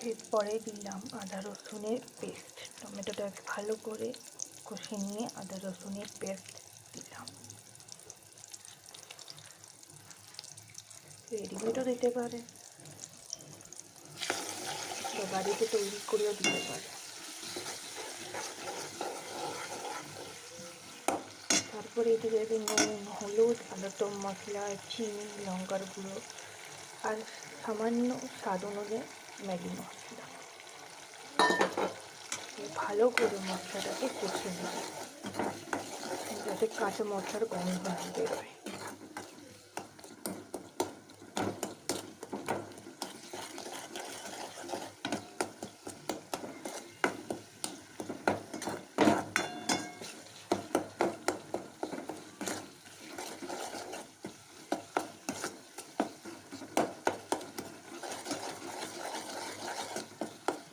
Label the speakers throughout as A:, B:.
A: এরপরে দিলাম আদা রসুনের পেস্ট। টমেটোটাকে ভালো করে কষে নিয়ে আদা রসুনের পেস্ট দিলাম। রেডিমেডও দিতে পারে বা বাড়িতে তৈরি করেও দিতে পারে। তারপরে এতে দেবে নুন, হলুদ, আলুরদম মশলা, চিনি, লঙ্কার গুঁড়ো আর সামান্য স্বাদ অনুযায়ী ম্যাগি মশলা। ভালো করে মশলাটাকে কষে নেবে যাতে কাঁচা মশলার গন্ধ না বেরোয়।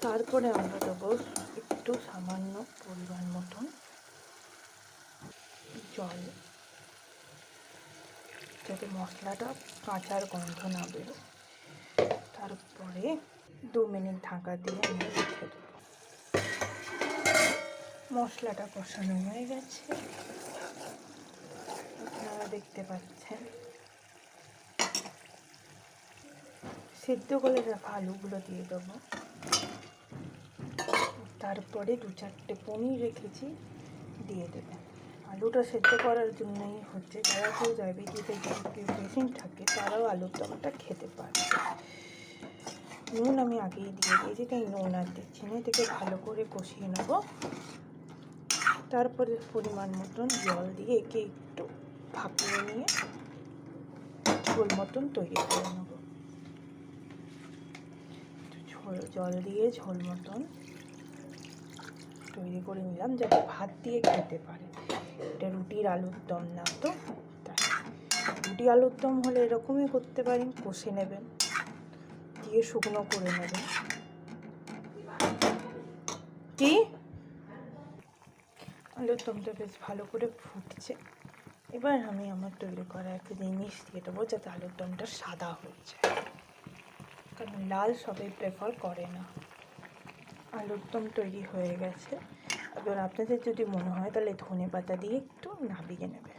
A: তারপরে আমরা দেবো একটু সামান্য পরিমাণ মতন জল, যাতে মশলাটা কাঁচার গন্ধ না বেরোয়। তারপরে 2 মিনিট ঢাকা দিয়ে আমি রেখে দেবো। মশলাটা কষানো হয়ে গেছে, আপনারা দেখতে পাচ্ছেন। সেদ্ধ করে রাখা আলুগুলো দিয়ে দেবো। তারপরে 2-4টে পনির রেখেছি দিয়ে দেবেন। আলুটা সেদ্ধ করার জন্যই হচ্ছে, যারা কেউ ডায়াবেটিসের কেউ পেশেন্ট থাকে তারাও আলুর দমটা খেতে পারে। নুন আমি আগেই দিয়ে দিয়েছি, তাই নুন আর দিচ্ছি না। এটাকে ভালো করে কষিয়ে নেব। তারপরে পরিমাণ মতন জল দিয়ে একে একটু ভাপিয়ে নিয়ে ঝোল মতন তৈরি করে নেব। জল দিয়ে ঝোল মতন তৈরি করে নিলাম, যাতে ভাত দিয়ে খেতে পারে। এটা রুটির আলুর দম না তো, তাই রুটি আলুর দম হলে এরকমই করতে পারেন, কষে নেবেন, দিয়ে শুকনো করে নেবেন। কি আলুর দমটা বেশ ভালো করে ফুটছে। এবার আমি আমার তৈরি করা একটা জিনিস দিয়ে দেবো, যাতে আলুর দমটা সাদা হয়ে যায়, কারণ লাল সবাই প্রেফার করে না। আলুর দম তৈরি হয়ে গেছে। এবার আপনাদের যদি মনে হয় তাহলে ধনে পাতা দিয়ে একটু নাবিয়ে নেবেন।